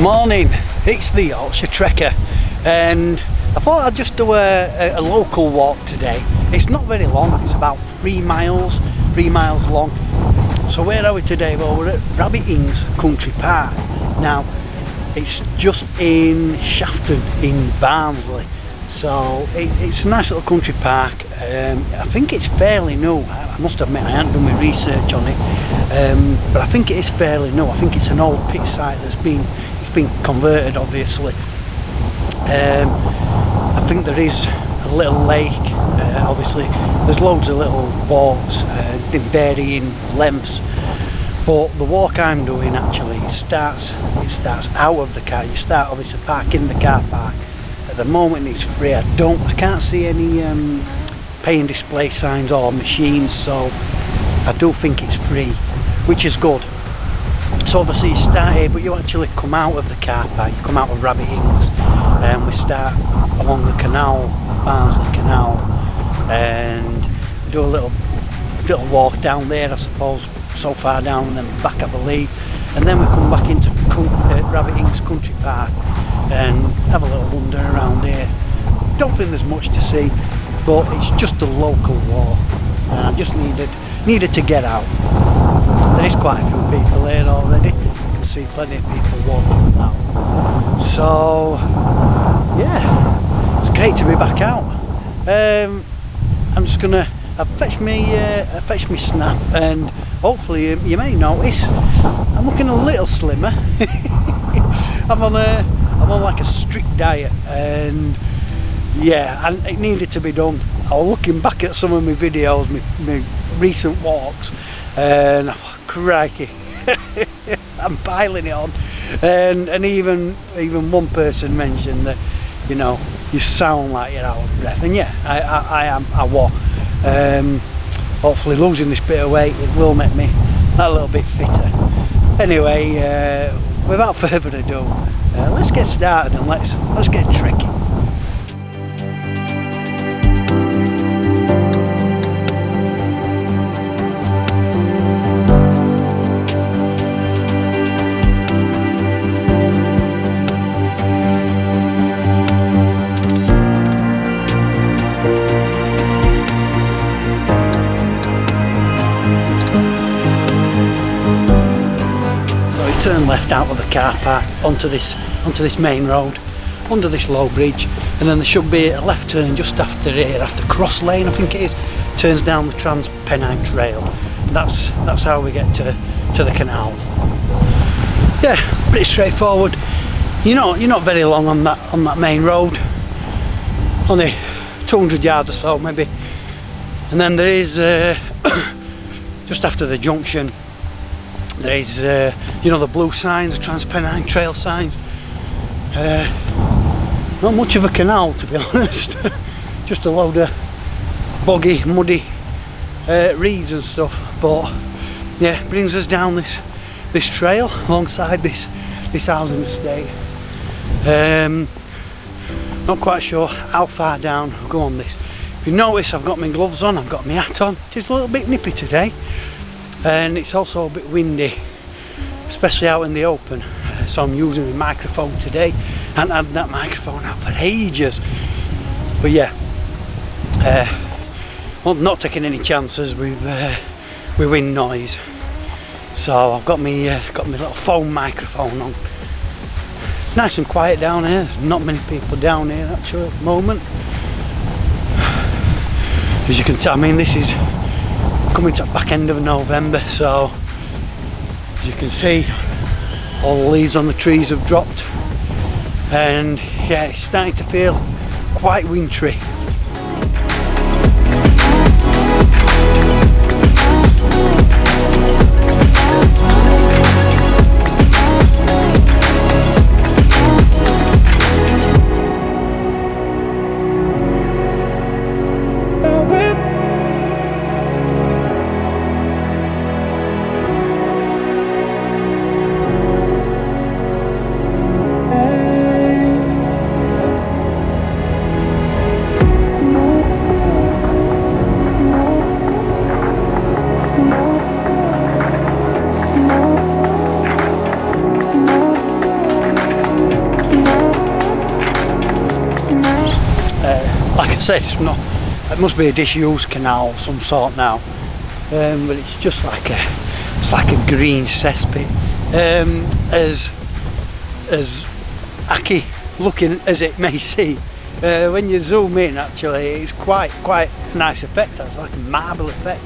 Morning, it's the Yorkshire Trekker, and I thought I'd just do a local walk today. It's not very long, it's about 3 miles long. So where are we today? Well, we're at Rabbit Ings Country Park. Now, it's just in Shafton in Barnsley. So it's a nice little country park. I think it's fairly new. I must admit I haven't done my research on it, but I think it is fairly new. I think it's an old pit site that's been converted, obviously. I think there is a little lake. Obviously, there's loads of little walks in varying lengths. But the walk I'm doing actually it starts out of the car. You start obviously parking the car park. At the moment it's free. I can't see any paying display signs or machines, so I do think it's free, which is good. So obviously you start here, but you actually come out of the car park. You come out of Rabbit Ings, and we start along the canal, Barnsley Canal, and do a little walk down there, I suppose, so far down, and then back, I believe, and then we come back into Rabbit Ings Country Park and have a little wander around here. Don't think there's much to see, but it's just a local walk, and I just needed to get out. There is quite a few people here already. You can see plenty of people walking about. So yeah, it's great to be back out. I'm just gonna fetch me snap, and hopefully you may notice I'm looking a little slimmer. I'm on like a strict diet, and yeah, and it needed to be done. I was looking back at some of my videos, my recent walks, and oh, crikey, I'm piling it on. And even one person mentioned that, you know, you sound like you're out of breath, and yeah, I am. I was. Hopefully losing this bit of weight, it will make me a little bit fitter. Anyway, without further ado, let's get started and let's get tricky. Turn left out of the car park onto this main road, under this low bridge, and then there should be a left turn just after here, after Cross Lane I think it is, turns down the Trans-Pennine Trail. That's how we get to the canal. Yeah, pretty straightforward. You're not very long on that main road, only 200 yards or so maybe, and then there is just after the junction there is the blue signs, the Trans-Pennine Trail signs. Not much of a canal, to be honest. Just a load of boggy, muddy reeds and stuff. But yeah, brings us down this trail alongside this housing estate. Not quite sure how far down I'll go on this. If you notice, I've got my gloves on, I've got my hat on. It's a little bit nippy today, and it's also a bit windy, especially out in the open. So I'm using my microphone today. I haven't had that microphone out for ages. But yeah, well, not taking any chances with wind noise. So I've got my little phone microphone on. Nice and quiet down here. There's not many people down here actually at the moment. As you can tell, I mean, this is coming to the back end of November, so as you can see, all the leaves on the trees have dropped, and yeah, it's starting to feel quite wintry. say it's not. It must be a disused canal of some sort now, but it's just like a green cesspit. As hacky looking as it may seem, when you zoom in, actually, it's quite a nice effect. It's like a marble effect.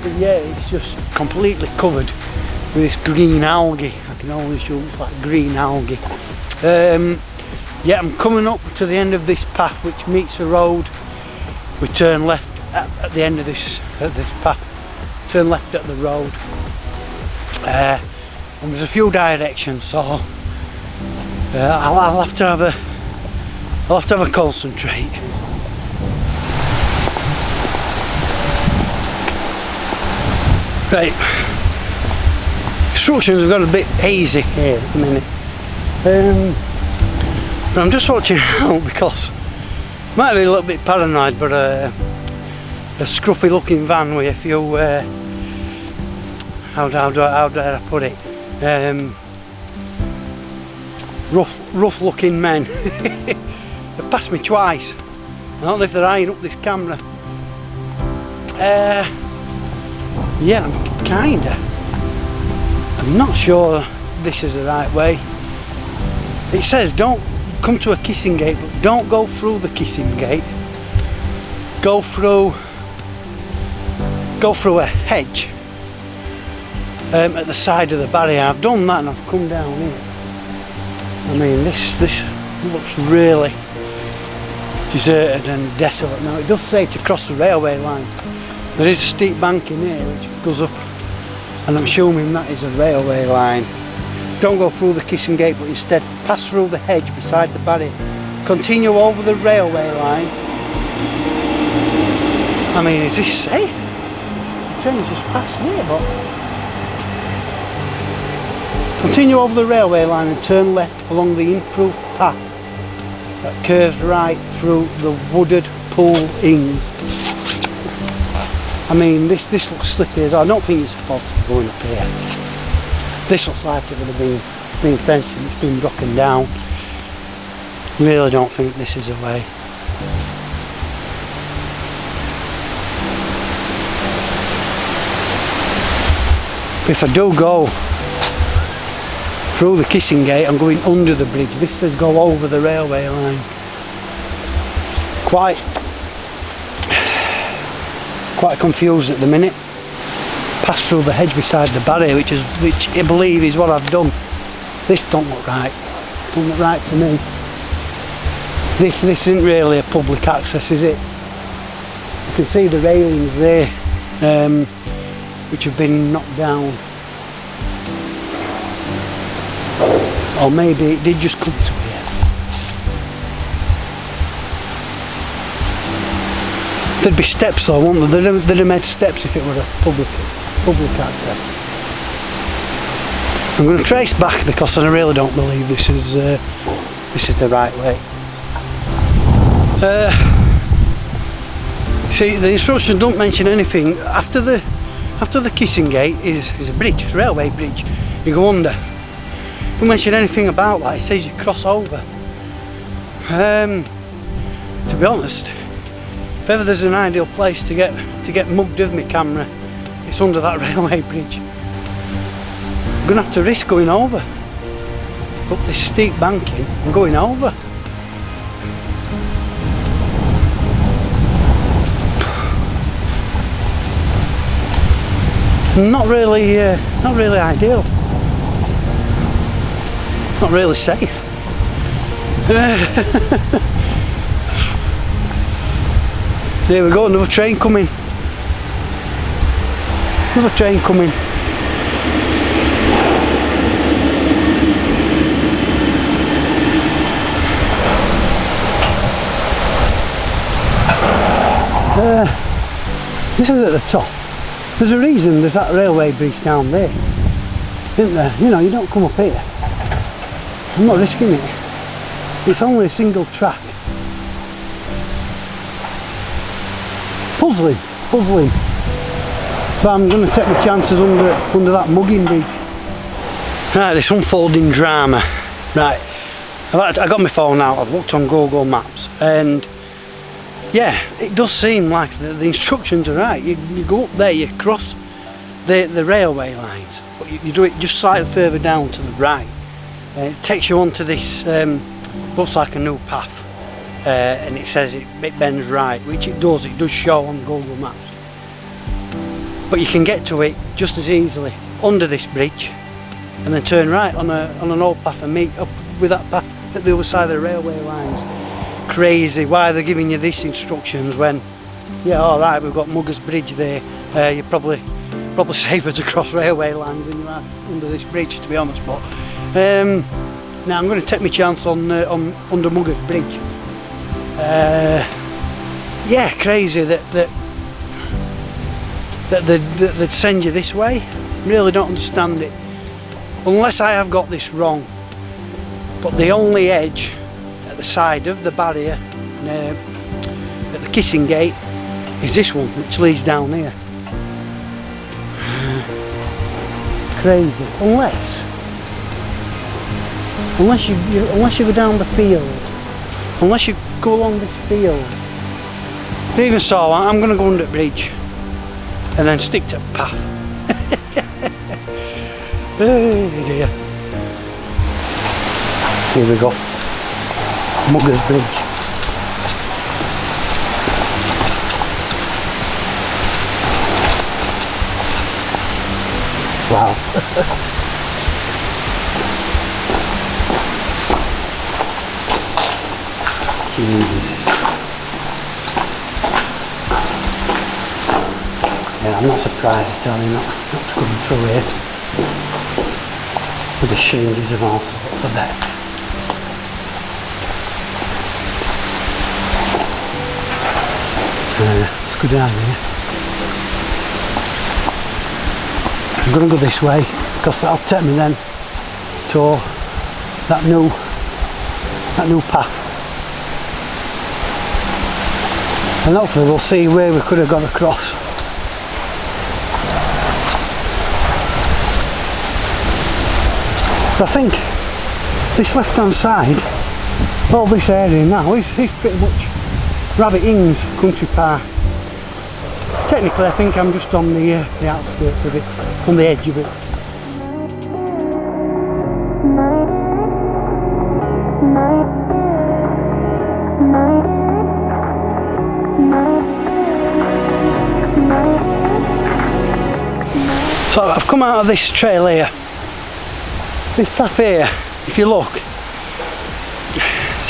But yeah, it's just completely covered with this green algae. I can only show it's like green algae. Yeah, I'm coming up to the end of this path which meets the road. We turn left at the end of this path. Turn left at the road. And there's a few directions, so I'll have to have a concentrate. Right, instructions have got a bit hazy here at the minute, but I'm just watching out because might be a little bit paranoid, but a scruffy looking van with a few how dare I put it, rough looking men. They've passed me twice. I don't know if they're eyeing up this camera. Yeah, I'm not sure this is the right way. It says don't come to a kissing gate, but don't go through the kissing gate. Go through a hedge at the side of the barrier. I've done that and I've come down here. I mean, this looks really deserted and desolate now. It does say to cross the railway line. There is a steep bank in here which goes up, and I'm assuming that is a railway line. Don't go through the kissing gate, but instead pass through the hedge beside the barrier. Continue over the railway line. I mean, is this safe? The train's just passed here, but... Continue over the railway line and turn left along the improved path that curves right through the wooded pool ings. I mean, this looks slippery as well. I don't think it's supposed to be going up here. This looks like it would have been fenced and it's been broken down. Really don't think this is a way. If I do go through the kissing gate, I'm going under the bridge. This says go over the railway line. Quite confused at the minute. Pass through the hedge beside the barrier, which I believe is what I've done. This don't look right. Don't look right to me. This isn't really a public access, is it? You can see the railings there, which have been knocked down. Or maybe it did just come to here. There'd be steps though, wouldn't there? They'd have made steps if it were a public access. I'm going to trace back because I really don't believe this is the right way. See, the instructions don't mention anything. After the kissing gate is a bridge, a railway bridge. You go under. It doesn't mention anything about that. It says you cross over. To be honest, if ever there's an ideal place to get mugged with my camera, it's under that railway bridge. I'm going to have to risk going over. Up this steep banking and going over. Not really ideal. Not really safe. There we go, another train coming. Another train coming. This is at the top. There's a reason there's that railway bridge down there, isn't there? You know, you don't come up here. I'm not risking it. It's only a single track. Puzzling. But I'm going to take my chances under that mugging bridge. Right, this unfolding drama. Right, I got my phone out. I've looked on Google Maps, and yeah, it does seem like the instructions are right. You go up there, you cross the railway lines, but you do it just slightly further down to the right. It takes you onto this, looks like a new path, and it says it bends right, which it does show on Google Maps. But you can get to it just as easily under this bridge and then turn right on an old path and meet up with that path at the other side of the railway lines. Crazy why they're giving you these instructions when, yeah, alright, we've got Muggers Bridge there, you're probably safer to cross railway lines than you are under this bridge, to be honest. But now I'm going to take my chance on under Muggers Bridge. Yeah, crazy that they'd send you this way. Really don't understand it, unless I have got this wrong. But the only edge at the side of the barrier at the kissing gate is this one, which leads down here. Crazy. Unless you go down the field, unless you go along this field. But even so, I'm going to go under the bridge and then stick to the path. Oh dear. Here we go. Muggers Bridge. Wow. Jesus. Yeah, I'm not surprised, I tell you, not to come through here with the changes and all sorts of that. Let's go down here. I'm going to go this way because that'll take me then to that new path, and hopefully we'll see where we could have got across. I think this left hand side, all this area now is pretty much Rabbit Inns Country Park. Technically I think I'm just on the outskirts of it, on the edge of it. So I've come out of this trail here. This path here, if you look, it's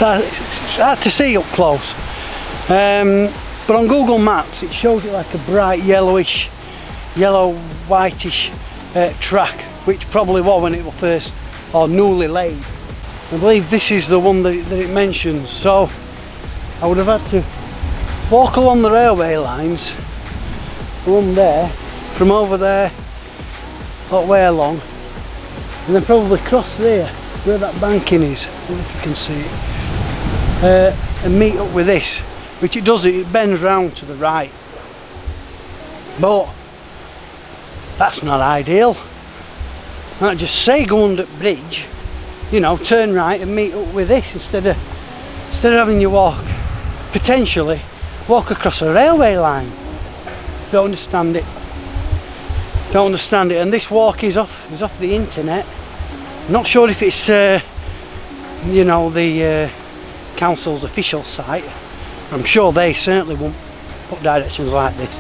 hard to see up close. But on Google Maps it shows it like a bright yellow-whitish track, which probably was when it was first or newly laid. I believe this is the one that it mentions, so I would have had to walk along the railway lines, along there, from over there, that way along, and then probably cross there, where that banking is, I don't know if you can see it, and meet up with this. Which it does, it bends round to the right, but that's not ideal. I just say go under the bridge, you know, turn right and meet up with this instead of having you potentially walk across a railway line. Don't understand it. And this walk is off the internet. I'm not sure if it's you know, the council's official site. I'm sure they certainly won't put directions like this.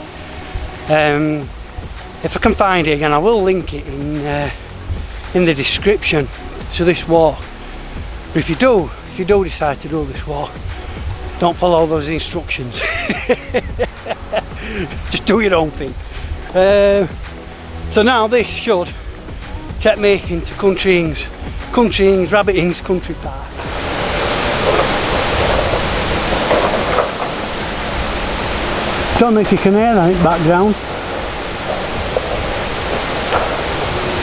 If I can find it again, I will link it in the description to this walk. But if you do decide to do this walk, don't follow those instructions. Just do your own thing. So now this should take me into Country Inns, Rabbit Inns Country Park. Don't know if you can hear that in the background.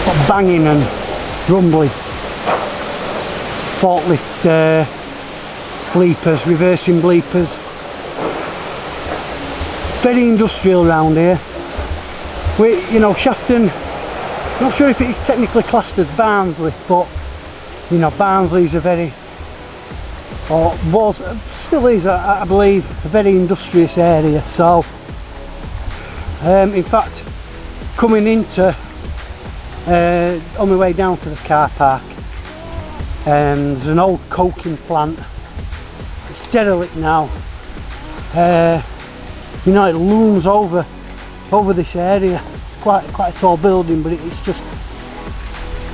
But banging and rumbling. Forklift bleepers, reversing bleepers. Very industrial round here. You know, Shafton, I'm not sure if it is technically classed as Barnsley, but you know, Barnsley is a very or was, still is, I believe, a very industrious area. So in fact, coming into on my way down to the car park, there's an old coking plant. It's derelict now. You know, it looms over this area. It's quite a tall building, but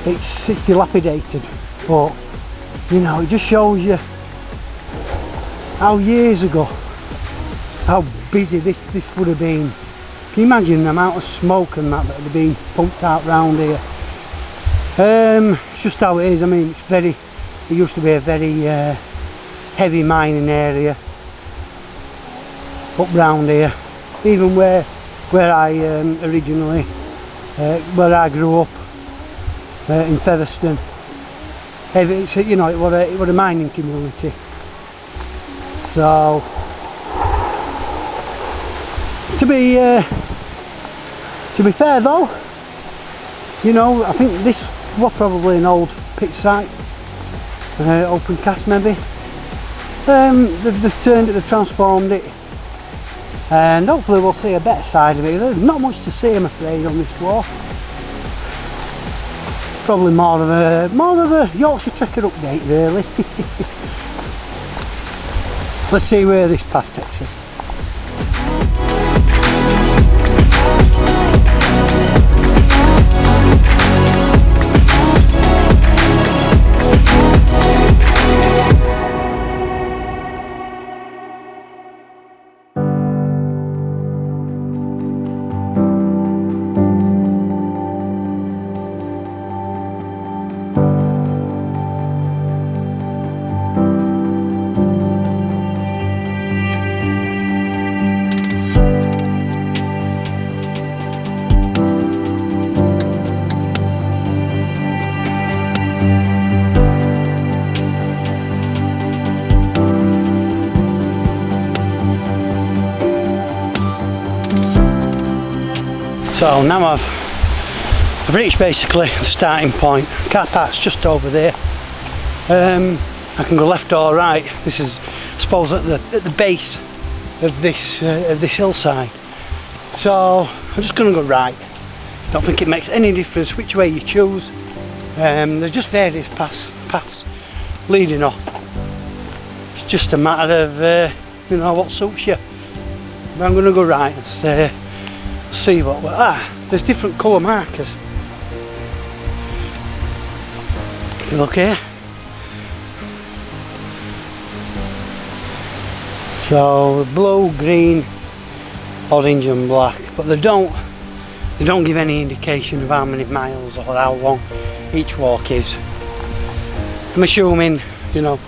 it's dilapidated. But you know, it just shows you how years ago, how busy this would have been. Can you imagine the amount of smoke and that would have been pumped out round here? It's just how it is. I mean, it used to be a very heavy mining area up round here. Even where I originally, where I grew up in Featherstone, it's, you know, it was a mining community. So to be fair though, you know, I think this was probably an old pit site, open cast maybe. They've turned it, they've transformed it, and hopefully we'll see a better side of it. There's not much to see, I'm afraid, on this walk. Probably more of a Yorkshire Trekker update, really. Let's see where this path takes us. So now I've reached basically the starting point. Car park's just over there. I can go left or right. This is, I suppose, at the base of this hillside. So I'm just going to go right. Don't think it makes any difference which way you choose. There's just various paths leading off. It's just a matter of you know, what suits you. But I'm going to go right and see what there's different colour markers. If you look here, so blue, green, orange and black, but they don't give any indication of how many miles or how long each walk is. I'm assuming, you know,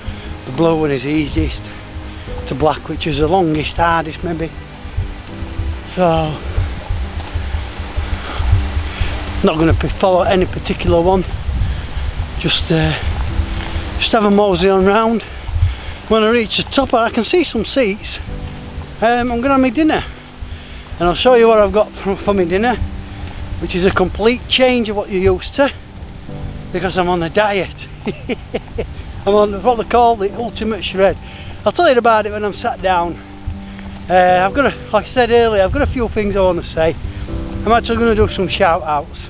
the blue one is easiest to black, which is the longest, hardest maybe. So not going to follow any particular one. Just have a mosey on round. When I reach the top, I can see some seats. I'm going to have my dinner, and I'll show you what I've got for my dinner, which is a complete change of what you're used to, because I'm on a diet. I'm on what they call the ultimate shred. I'll tell you about it when I'm sat down. Like I said earlier, I've got a few things I want to say. I'm actually going to do some shout outs.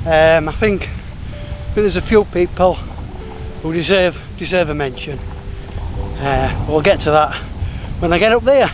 I think there's a few people who deserve a mention. We'll get to that when I get up there.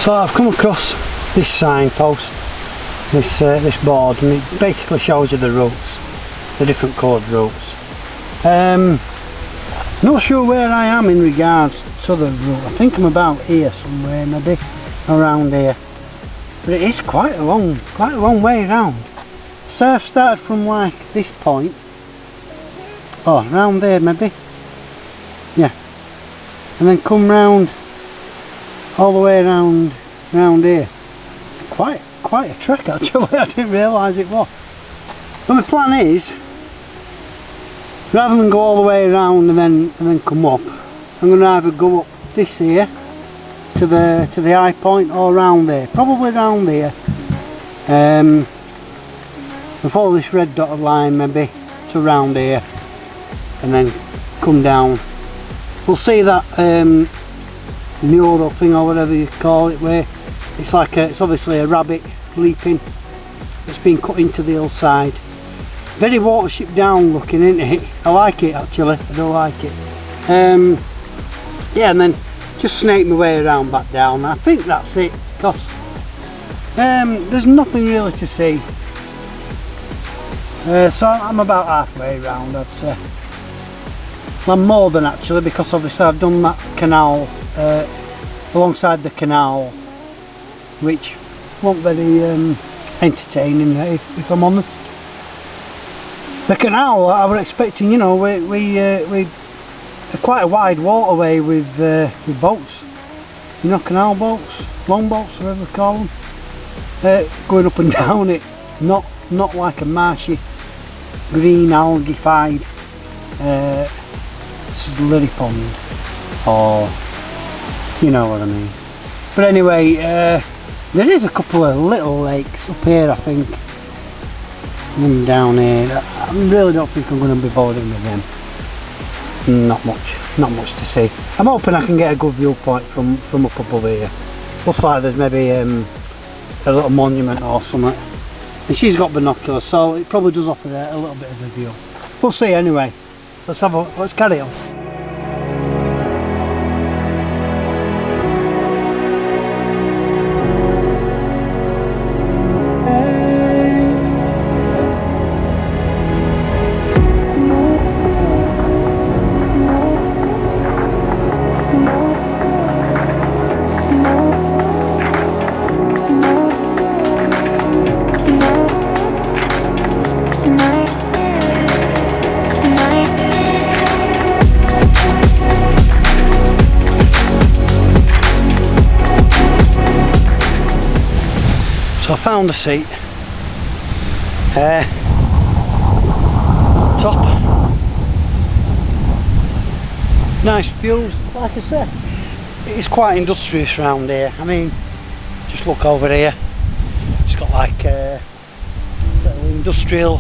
So I've come across this signpost, this board, and it basically shows you the routes, the different coloured routes. Not sure where I am in regards to the route. I think I'm about here somewhere, maybe around here. But it is quite a long way around. So I've started from like this point, oh, round there maybe, yeah, and then come round all the way round here. Quite a trek actually. I didn't realise it was. But my plan is, rather than go all the way around and then come up, I'm going to either go up this here to the high point or round there, probably round there, and follow this red dotted line maybe to round here, and then come down. We'll see that mural thing or whatever you call it, where it's like it's obviously a rabbit leaping. It's been cut into the hillside. Very Watership Down looking, isn't it? I like it actually. I do like it. Yeah, and then just snake my way around back down. I think that's it, because there's nothing really to see. So I'm about halfway around, I'd say. Well, more than actually, because obviously I've done that canal alongside the canal, which wasn't very entertaining, if I'm honest. The canal, I was expecting, you know, we quite a wide waterway with boats, you know, canal boats, long boats, whatever they call them, going up and down it, not like a marshy, green algae-fied slurry pond, or you know what I mean. But anyway, there is a couple of little lakes up here, I think, and down here. I really don't think I'm going to be bothering with them. Not much to see. I'm hoping I can get a good viewpoint from up above here. Looks like there's maybe a little monument or something. And she's got binoculars, so it probably does offer a little bit of a view. We'll see anyway. Let's carry on. So I found a seat, top, nice views. Like I said, it's quite industrious round here. I mean, just look over here, it's got like a little industrial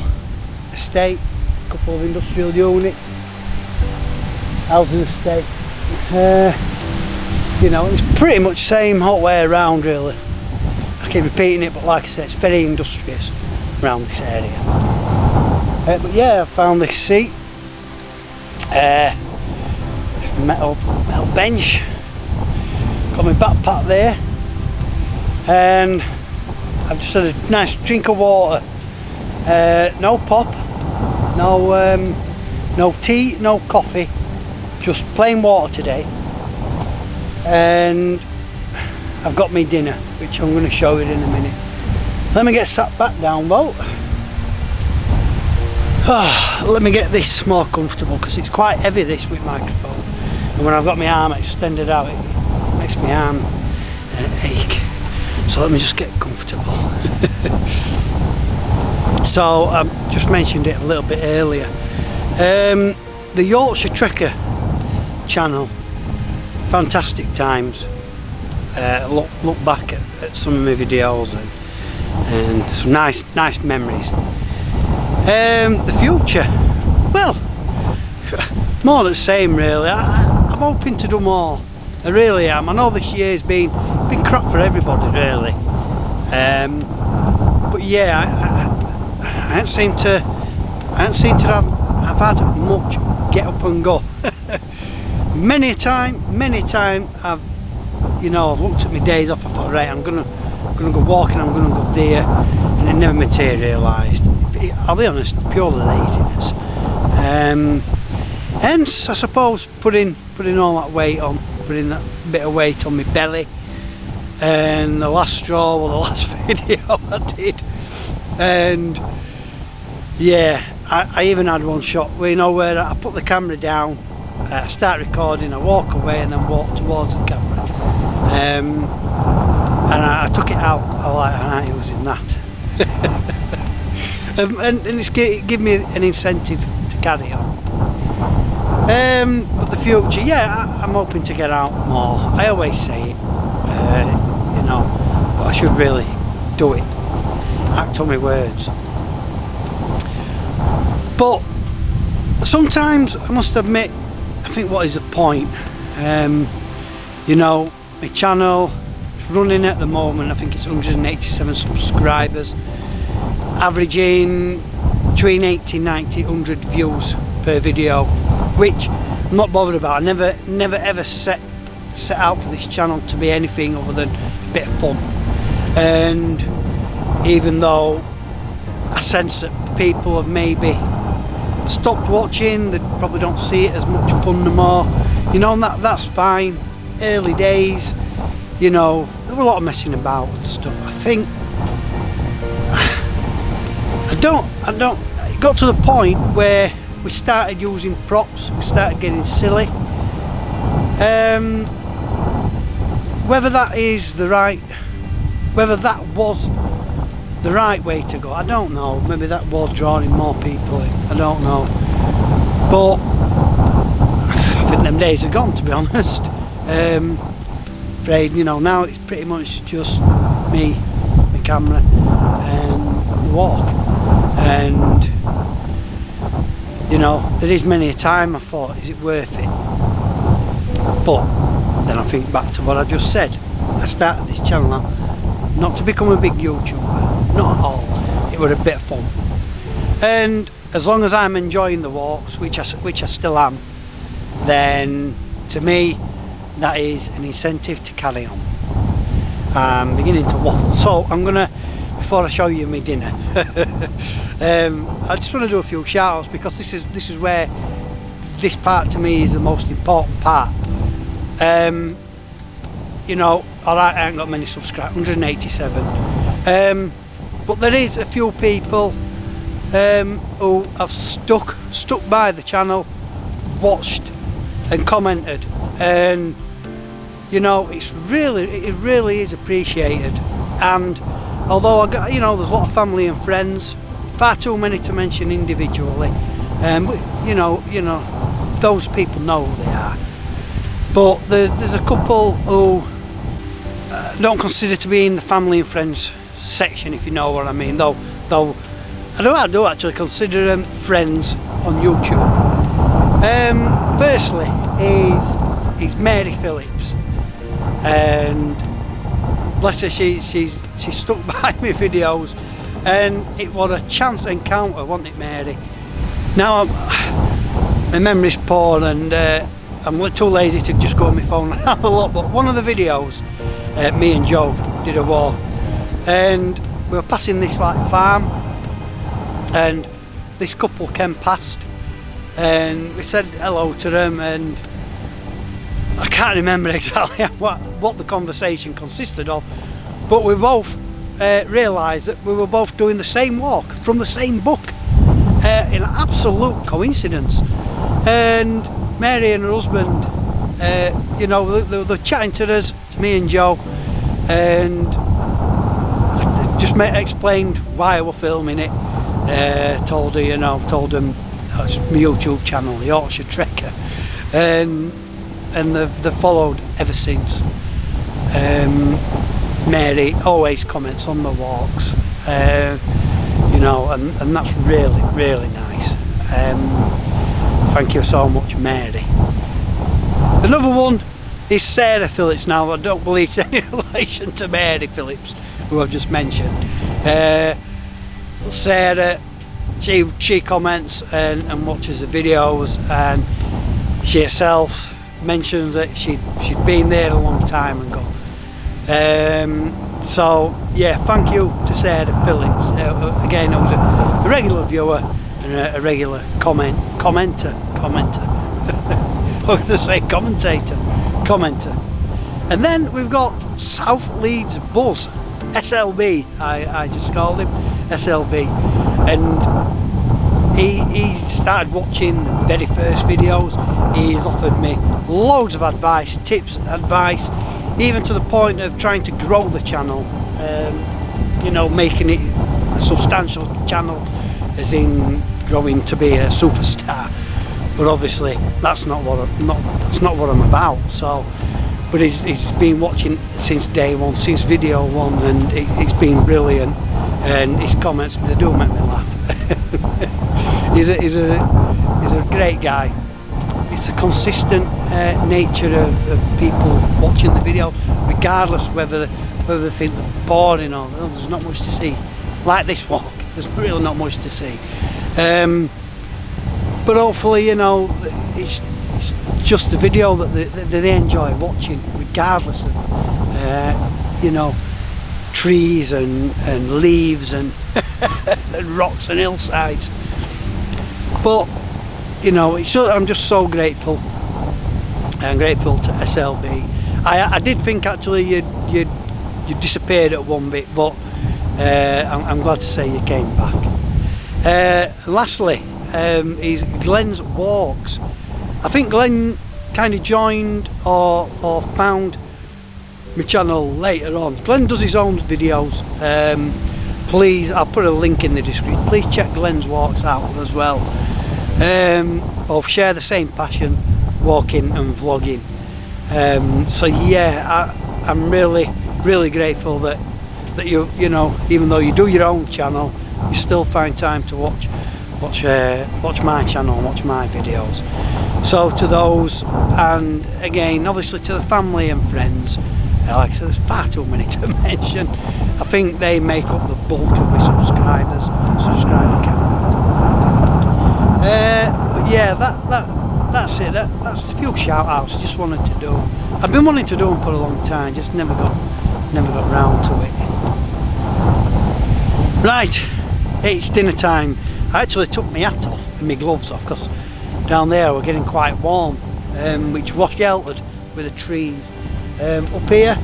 estate, a couple of industrial units, housing estate, you know, it's pretty much same whole way around really. I keep repeating it, but like I said, it's very industrious around this area. But yeah, I found this seat, this metal bench, got my backpack there, and I've just had a nice drink of water. No pop, no tea, no coffee, just plain water today. And I've got my dinner, which I'm going to show you in a minute. Let me get sat back down though. Let me get this more comfortable, because it's quite heavy, this with microphone, and when I've got my arm extended out it makes my arm ache. So let me just get comfortable. So I just mentioned it a little bit earlier. The Yorkshire Trekker channel, fantastic times. Look back at some of my videos and some nice memories. The future, well, more the same really. I'm hoping to do more. I really am. I know this year's been crap for everybody really, but yeah, I ain't seem to have had much get up and go. Many a time I've looked at my days off. I thought, right, I'm gonna go walking, I'm gonna go there, and it never materialised. I'll be honest, purely laziness. Hence, I suppose, putting all that weight on, putting that bit of weight on my belly, and the last straw, or the last video I did, and yeah, I even had one shot where, you know, where I put the camera down, I start recording, I walk away and then walk towards the camera, and I took it out. I like, and I was in that. and it's give me an incentive to carry on. But the future, yeah, I'm hoping to get out more. I always say it, you know, but I should really do it, act on my words. But sometimes, I must admit, I think what is the point? You know, my channel is running at the moment, I think it's 187 subscribers, averaging between 80, 90, 100 views per video, which I'm not bothered about. I never ever set out for this channel to be anything other than a bit of fun. And even though I sense that people have maybe stopped watching, they probably don't see it as much fun no more, you know, and that's fine. Early days, you know, there were a lot of messing about and stuff. I think it got to the point where we started using props, we started getting silly. Whether that is the right, whether that was the right way to go, I don't know. Maybe that was drawing more people in, I don't know. But I think them days are gone, to be honest. Afraid, you know, now it's pretty much just me, my camera and the walk. And you know, there is many a time I thought, is it worth it? But then I think back to what I just said. I started this channel now not to become a big YouTuber, not at all. It was a bit of fun, and as long as I'm enjoying the walks, which I still am, then to me that is an incentive to carry on. I'm beginning to waffle, so I'm gonna, before I show you my dinner, I just want to do a few shout outs, because this is where this part to me is the most important part. You know, alright, I ain't got many subscribers, 187, but there is a few people who have stuck by the channel, watched and commented, and you know, it really is appreciated. And although I got, you know, there's a lot of family and friends, far too many to mention individually, but you know, those people know who they are. But there's a couple who don't consider to be in the family and friends section, if you know what I mean. Though I do actually consider them friends on YouTube. Firstly is Mary Phillips, and bless her, she's stuck by my videos, and it was a chance encounter, wasn't it, Mary? Now my memory's poor, and I'm too lazy to just go on my phone and have a look, but one of the videos, me and Joe did a walk, and we were passing this like farm, and this couple came past, and we said hello to them, and I can't remember exactly what the conversation consisted of, but we both realised that we were both doing the same walk from the same book, in absolute coincidence. And Mary and her husband, you know, they're chatting to us, to me and Joe, and I just explained why I was filming it. Told her, you know, told them that's my YouTube channel, the Yorkshire Trekker, and they've followed ever since. Mary always comments on the walks, you know, and that's really nice. Thank you so much, Mary. Another one is Sarah Phillips. Now I don't believe it's any relation to Mary Phillips, who I've just mentioned. Sarah, she comments and watches the videos, and she herself mentions that she'd been there a long time ago. So yeah, thank you to Sarah Phillips. Again, I was a regular viewer and a regular commenter. I was going to say commenter. And then we've got South Leeds Buzz, SLB. I just called him SLB, and he started watching the very first videos. He's offered me loads of advice, tips, advice, even to the point of trying to grow the channel, you know, making it a substantial channel, as in growing to be a superstar. But obviously that's not what I'm about. So, but he's been watching since day one, since video one, and it's been brilliant. And his comments, they do make me laugh. he's a great guy. It's a consistent nature of people watching the video, regardless whether they think they're boring or there's not much to see. Like this walk, there's really not much to see. But hopefully, you know, it's just the video that they enjoy watching, regardless of, you know, trees and leaves and, and rocks and hillsides. But, you know, I'm just so grateful. I'm grateful to SLB. I did think actually you disappeared at one bit, but I'm glad to say you came back. Lastly, is Glenn's Walks. I think Glenn kind of joined or found my channel later on. Glenn does his own videos. Please, I'll put a link in the description. Please check Glenn's Walks out as well. Both share the same passion, walking and vlogging. So yeah, I'm really grateful that you know, even though you do your own channel, you still find time to watch my channel and watch my videos. So to those, and again obviously to the family and friends, like I said, there's far too many to mention. I think they make up the bulk of my subscriber count. But yeah, that's it. That's a few shout outs I just wanted to do. I've been wanting to do them for a long time, just never got round to it. Right, it's dinner time. I actually took my hat off and my gloves off because down there we're getting quite warm, which was sheltered with the trees. Up here,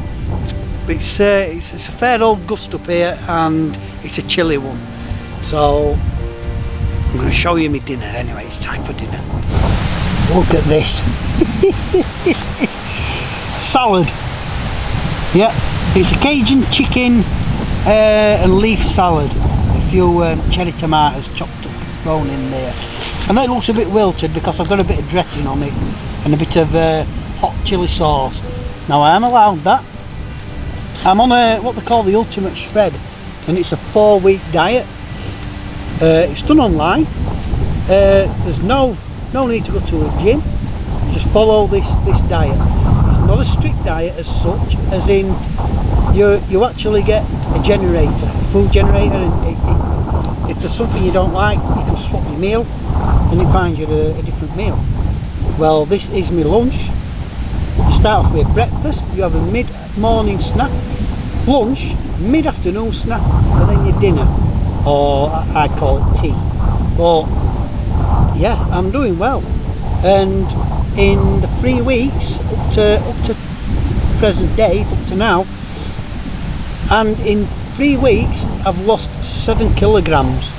it's a fair old gust up here, and it's a chilly one. So I'm going to show you my dinner anyway. It's time for dinner. Look at this. Salad. Yeah, it's a Cajun chicken and leaf salad. A few cherry tomatoes chopped up, thrown in there. And it looks a bit wilted because I've got a bit of dressing on it and a bit of hot chilli sauce. Now I am allowed that. I'm on what they call the ultimate shred, and it's a 4-week diet. It's done online. There's no need to go to a gym. Just follow this diet. It's not a strict diet as such, as in you actually get a generator, a food generator, and if there's something you don't like, you can swap your meal and it finds you a different meal. Well, this is my lunch. You start off with breakfast, you have a mid-morning snack, lunch, mid-afternoon snack, and then your dinner, or I call it tea. But yeah, I'm doing well, and in the 3 weeks up to present date, up to now, and in 3 weeks I've lost 7 kilograms,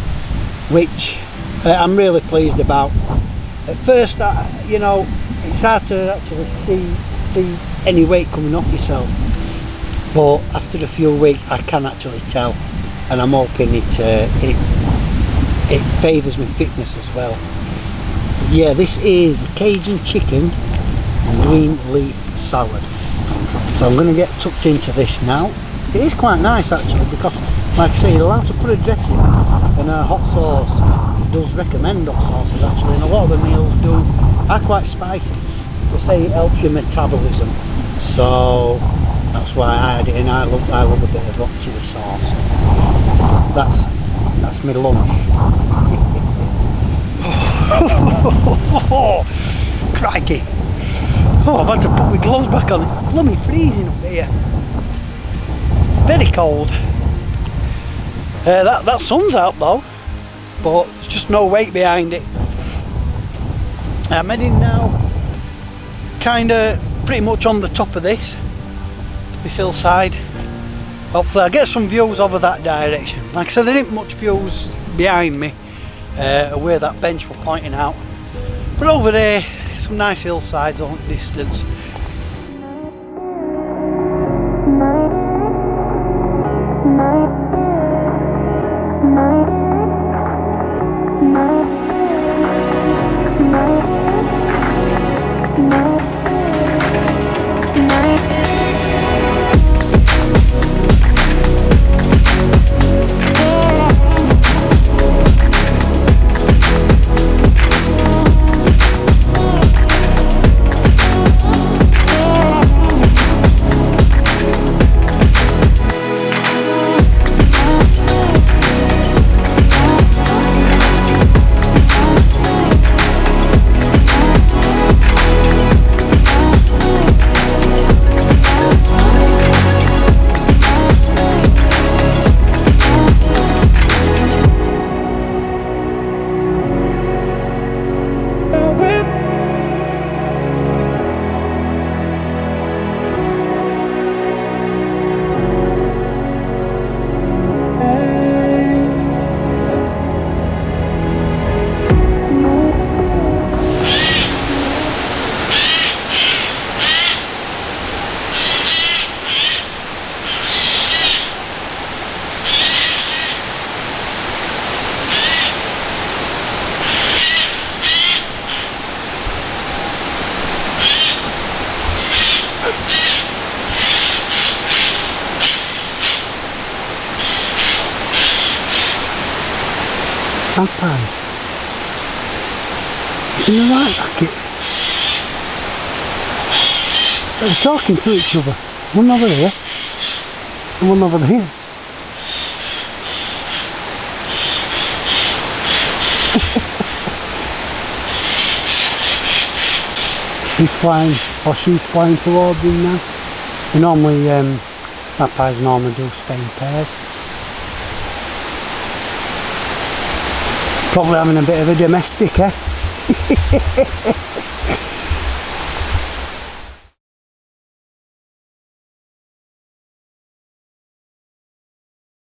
which I'm really pleased about. At first, you know, it's hard to actually see any weight coming off yourself, but after a few weeks I can actually tell, and I'm hoping it favours my fitness as well. Yeah, this is Cajun chicken and green leaf salad. So I'm going to get tucked into this now. It is quite nice actually, because like I say, you're allowed to put a dressing and a hot sauce. It does recommend hot sauces actually, and a lot of the meals are quite spicy. They'll say it helps your metabolism, so that's why I add it in. I love a bit of hot chili sauce. That's my lunch. Crikey! Oh, I've had to put my gloves back on. It's blooming freezing up here. Very cold. That sun's out though, but there's just no weight behind it. I'm heading now, kind of pretty much on the top of this hillside. Hopefully I'll get some views over that direction. Like I said, there ain't much views behind me, where that bench were pointing out. But over there, some nice hillsides on the distance. Magpies in the right bucket. They're talking to each other. One over here and one over there. He's flying, or she's flying towards him now. And normally, magpies normally do stay in pairs. Probably having a bit of a domestic, eh?